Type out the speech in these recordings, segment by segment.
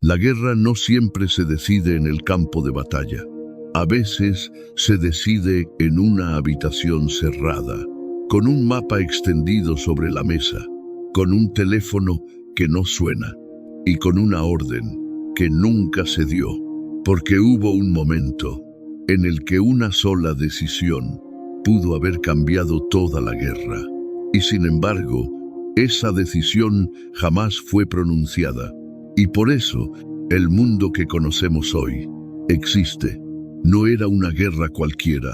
La guerra no siempre se decide en el campo de batalla. A veces se decide en una habitación cerrada, con un mapa extendido sobre la mesa, con un teléfono que no suena y con una orden que nunca se dio, porque hubo un momento en el que una sola decisión pudo haber cambiado toda la guerra. Y sin embargo, esa decisión jamás fue pronunciada. Y por eso, el mundo que conocemos hoy existe. No era una guerra cualquiera.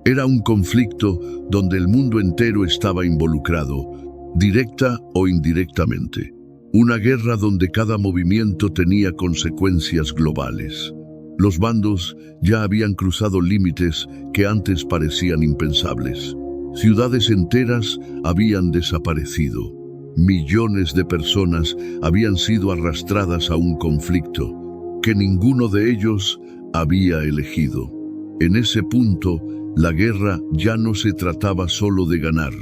Era un conflicto donde el mundo entero estaba involucrado, directa o indirectamente. Una guerra donde cada movimiento tenía consecuencias globales. Los bandos ya habían cruzado límites que antes parecían impensables. Ciudades enteras habían desaparecido. Millones de personas habían sido arrastradas a un conflicto que ninguno de ellos había elegido. En ese punto, la guerra ya no se trataba solo de ganar,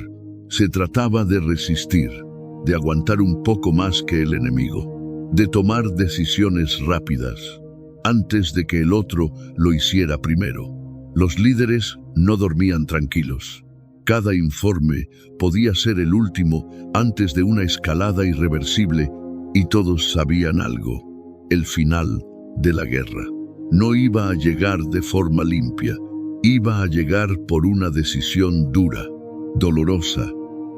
se trataba de resistir, de aguantar un poco más que el enemigo, de tomar decisiones rápidas, antes de que el otro lo hiciera primero. Los líderes no dormían tranquilos. Cada informe podía ser el último antes de una escalada irreversible y todos sabían algo: el final de la guerra no iba a llegar de forma limpia, iba a llegar por una decisión dura, dolorosa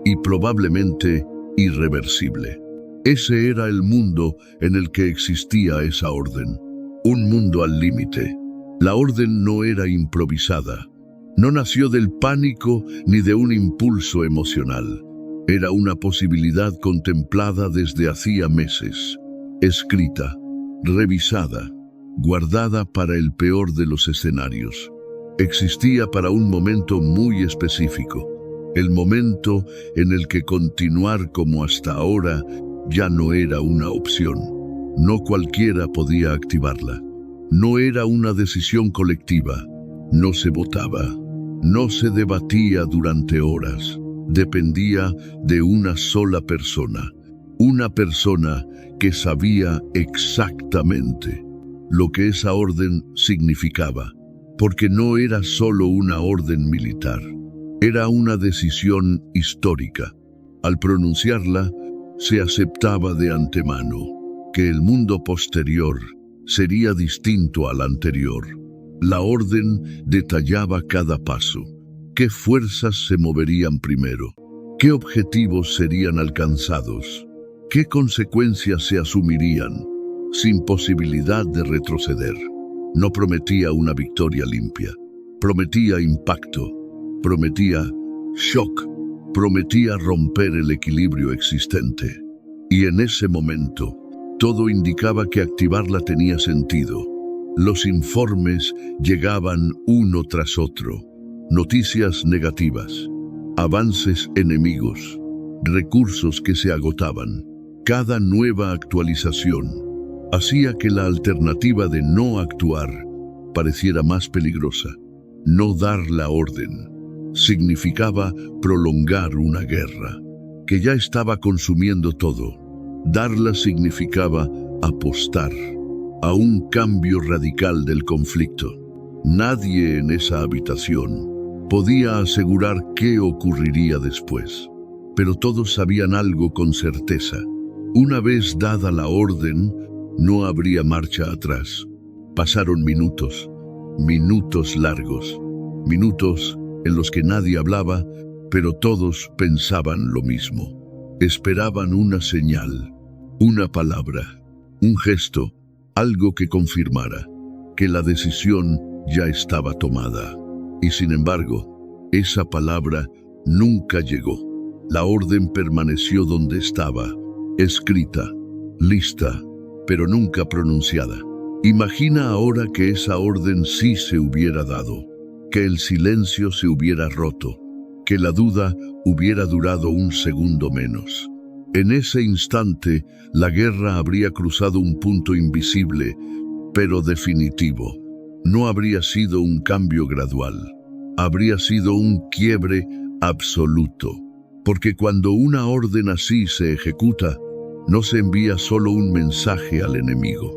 y probablemente irreversible. Ese era el mundo en el que existía esa orden, un mundo al límite. La orden no era improvisada, no nació del pánico ni de un impulso emocional. Era una posibilidad contemplada desde hacía meses, escrita, revisada, guardada para el peor de los escenarios. Existía para un momento muy específico, el momento en el que continuar como hasta ahora ya no era una opción. No cualquiera podía activarla. No era una decisión colectiva. No se votaba. No se debatía durante horas. Dependía de una sola persona. Una persona que sabía exactamente lo que esa orden significaba, porque no era solo una orden militar, era una decisión histórica. Al pronunciarla, se aceptaba de antemano que el mundo posterior sería distinto al anterior. La orden detallaba cada paso, qué fuerzas se moverían primero, qué objetivos serían alcanzados, qué consecuencias se asumirían, sin posibilidad de retroceder. No prometía una victoria limpia, prometía impacto, prometía shock, prometía romper el equilibrio existente. Y en ese momento, todo indicaba que activarla tenía sentido. Los informes llegaban uno tras otro, noticias negativas, avances enemigos, recursos que se agotaban. Cada nueva actualización hacía que la alternativa de no actuar pareciera más peligrosa. No dar la orden significaba prolongar una guerra que ya estaba consumiendo todo. Darla significaba apostar a un cambio radical del conflicto. Nadie en esa habitación podía asegurar qué ocurriría después, pero todos sabían algo con certeza. Una vez dada la orden, no habría marcha atrás. Pasaron minutos, minutos largos, minutos en los que nadie hablaba, pero todos pensaban lo mismo. Esperaban una señal, una palabra, un gesto, algo que confirmara que la decisión ya estaba tomada. Y sin embargo, esa palabra nunca llegó. La orden permaneció donde estaba, escrita, lista, pero nunca pronunciada. Imagina ahora que esa orden sí se hubiera dado, que el silencio se hubiera roto, que la duda hubiera durado un segundo menos. En ese instante, la guerra habría cruzado un punto invisible, pero definitivo. No habría sido un cambio gradual, habría sido un quiebre absoluto. Porque cuando una orden así se ejecuta, no se envía solo un mensaje al enemigo,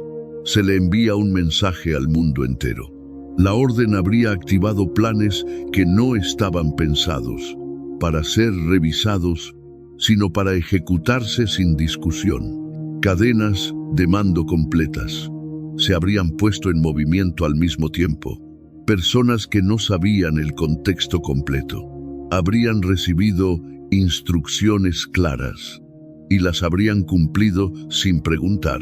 se le envía un mensaje al mundo entero. La orden habría activado planes que no estaban pensados para ser revisados, sino para ejecutarse sin discusión. Cadenas de mando completas se habrían puesto en movimiento al mismo tiempo. Personas que no sabían el contexto completo habrían recibido instrucciones claras y las habrían cumplido sin preguntar,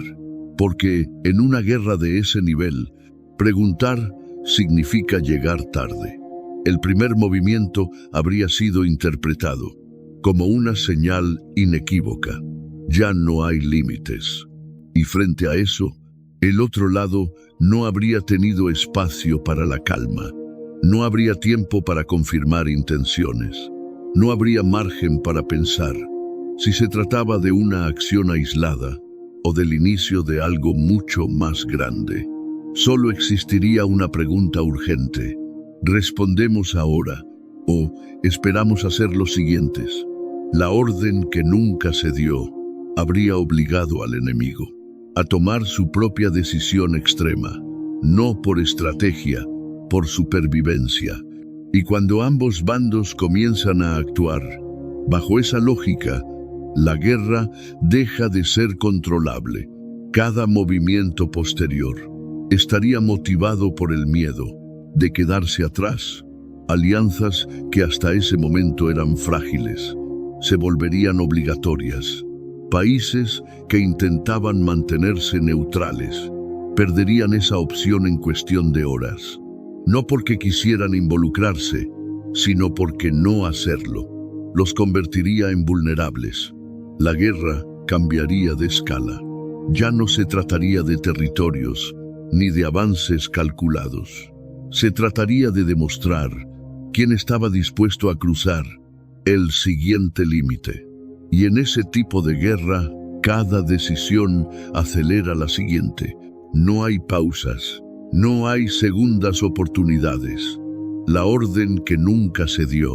porque en una guerra de ese nivel, preguntar significa llegar tarde. El primer movimiento habría sido interpretado como una señal inequívoca. Ya no hay límites. Y frente a eso, el otro lado no habría tenido espacio para la calma. No habría tiempo para confirmar intenciones. No habría margen para pensar si se trataba de una acción aislada o del inicio de algo mucho más grande. Solo existiría una pregunta urgente. ¿Respondemos ahora o esperamos hacer los siguientes? La orden que nunca se dio habría obligado al enemigo a tomar su propia decisión extrema, no por estrategia, por supervivencia. Y cuando ambos bandos comienzan a actuar bajo esa lógica, la guerra deja de ser controlable. Cada movimiento posterior estaría motivado por el miedo de quedarse atrás. Alianzas que hasta ese momento eran frágiles se volverían obligatorias. Países que intentaban mantenerse neutrales perderían esa opción en cuestión de horas, no porque quisieran involucrarse, sino porque no hacerlo los convertiría en vulnerables. La guerra cambiaría de escala. Ya no se trataría de territorios ni de avances calculados. Se trataría de demostrar quién estaba dispuesto a cruzar el siguiente límite. Y en ese tipo de guerra, cada decisión acelera la siguiente. No hay pausas, no hay segundas oportunidades. La orden que nunca se dio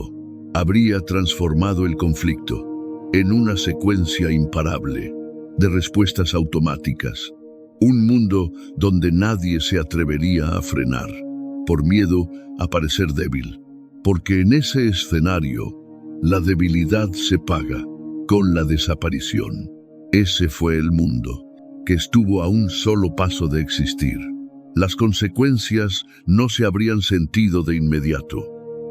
habría transformado el conflicto en una secuencia imparable de respuestas automáticas. Un mundo donde nadie se atrevería a frenar, por miedo a parecer débil. Porque en ese escenario, la debilidad se paga con la desaparición. Ese fue el mundo, que estuvo a un solo paso de existir. Las consecuencias no se habrían sentido de inmediato,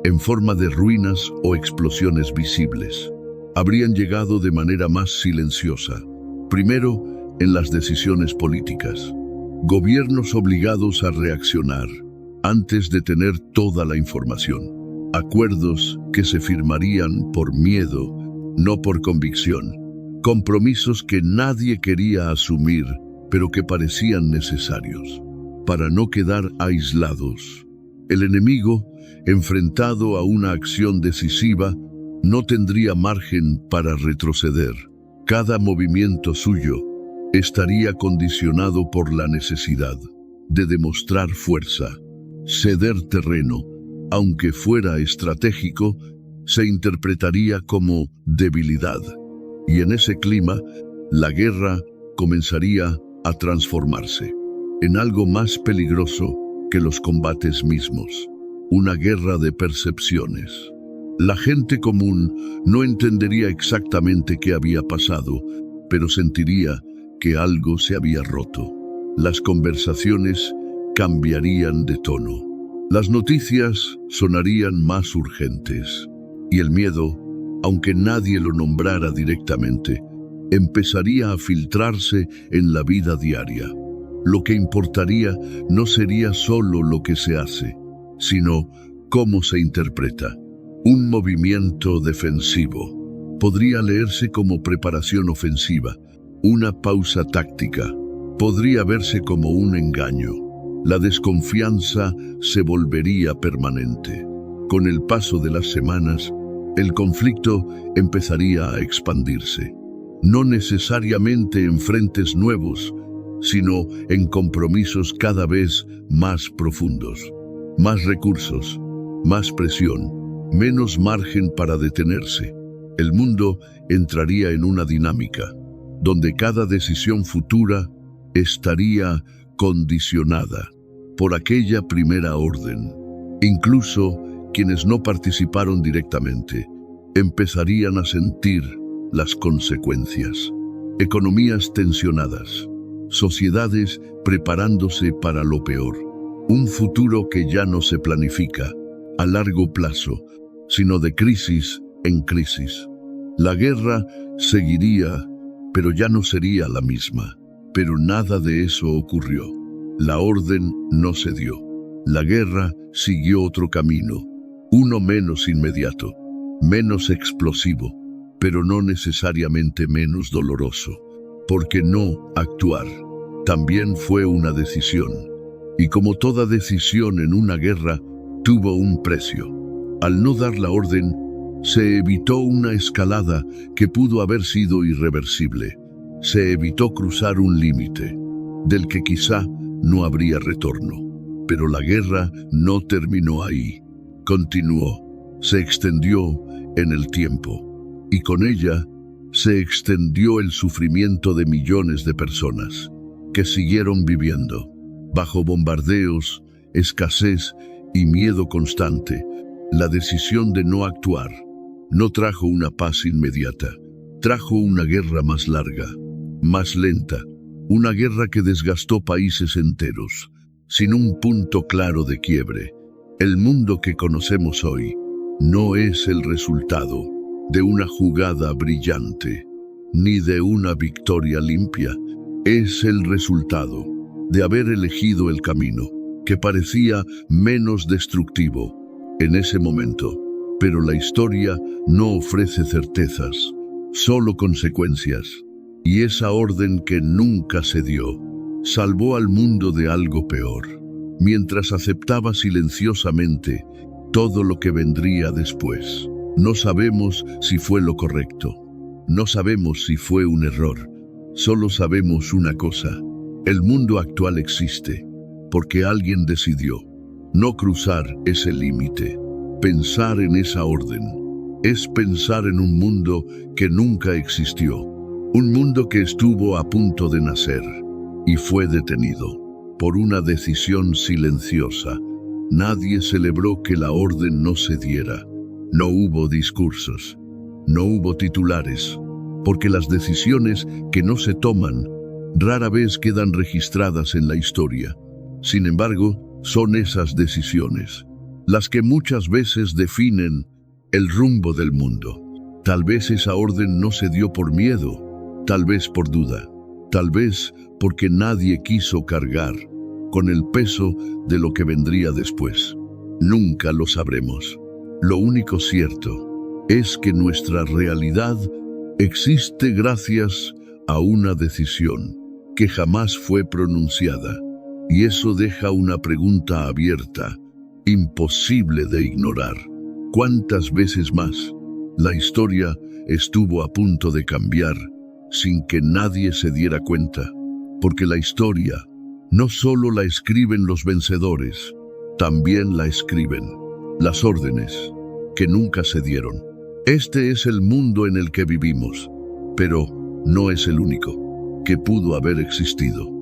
en forma de ruinas o explosiones visibles. Habrían llegado de manera más silenciosa. Primero, en las decisiones políticas. Gobiernos obligados a reaccionar antes de tener toda la información. Acuerdos que se firmarían por miedo, no por convicción. Compromisos que nadie quería asumir, pero que parecían necesarios para no quedar aislados. El enemigo, enfrentado a una acción decisiva, no tendría margen para retroceder. Cada movimiento suyo estaría condicionado por la necesidad de demostrar fuerza. Ceder terreno, aunque fuera estratégico, se interpretaría como debilidad. Y en ese clima, la guerra comenzaría a transformarse en algo más peligroso que los combates mismos. Una guerra de percepciones. La gente común no entendería exactamente qué había pasado, pero sentiría que algo se había roto. Las conversaciones cambiarían de tono. Las noticias sonarían más urgentes. Y el miedo, aunque nadie lo nombrara directamente, empezaría a filtrarse en la vida diaria. Lo que importaría no sería solo lo que se hace, sino cómo se interpreta. Un movimiento defensivo podría leerse como preparación ofensiva. Una pausa táctica podría verse como un engaño. La desconfianza se volvería permanente. Con el paso de las semanas, el conflicto empezaría a expandirse. No necesariamente en frentes nuevos, sino en compromisos cada vez más profundos. Más recursos, más presión, menos margen para detenerse. El mundo entraría en una dinámica donde cada decisión futura estaría condicionada por aquella primera orden. Incluso quienes no participaron directamente empezarían a sentir las consecuencias. Economías tensionadas, sociedades preparándose para lo peor, un futuro que ya no se planifica a largo plazo, sino de crisis en crisis. La guerra seguiría, pero ya no sería la misma. Pero nada de eso ocurrió. La orden no se dio. La guerra siguió otro camino, uno menos inmediato, menos explosivo, pero no necesariamente menos doloroso. Porque no actuar también fue una decisión. Y como toda decisión en una guerra, tuvo un precio. Al no dar la orden, se evitó una escalada que pudo haber sido irreversible. Se evitó cruzar un límite, del que quizá no habría retorno. Pero la guerra no terminó ahí. Continuó, se extendió en el tiempo, y con ella se extendió el sufrimiento de millones de personas que siguieron viviendo bajo bombardeos, escasez y miedo constante. La decisión de no actuar no trajo una paz inmediata, trajo una guerra más larga, más lenta, una guerra que desgastó países enteros, sin un punto claro de quiebre. El mundo que conocemos hoy no es el resultado de una jugada brillante, ni de una victoria limpia. Es el resultado de haber elegido el camino que parecía menos destructivo en ese momento. Pero la historia no ofrece certezas, solo consecuencias. Y esa orden que nunca se dio salvó al mundo de algo peor, mientras aceptaba silenciosamente todo lo que vendría después. No sabemos si fue lo correcto, no sabemos si fue un error, solo sabemos una cosa: el mundo actual existe porque alguien decidió no cruzar ese límite. Pensar en esa orden es pensar en un mundo que nunca existió, un mundo que estuvo a punto de nacer y fue detenido por una decisión silenciosa. Nadie celebró que la orden no se diera. No hubo discursos, no hubo titulares, porque las decisiones que no se toman rara vez quedan registradas en la historia. Sin embargo, son esas decisiones las que muchas veces definen el rumbo del mundo. Tal vez esa orden no se dio por miedo, tal vez por duda, tal vez porque nadie quiso cargar con el peso de lo que vendría después. Nunca lo sabremos. Lo único cierto es que nuestra realidad existe gracias a una decisión que jamás fue pronunciada. Y eso deja una pregunta abierta, imposible de ignorar. ¿Cuántas veces más la historia estuvo a punto de cambiar sin que nadie se diera cuenta? Porque la historia no solo la escriben los vencedores, también la escriben las órdenes que nunca se dieron. Este es el mundo en el que vivimos, pero no es el único que pudo haber existido.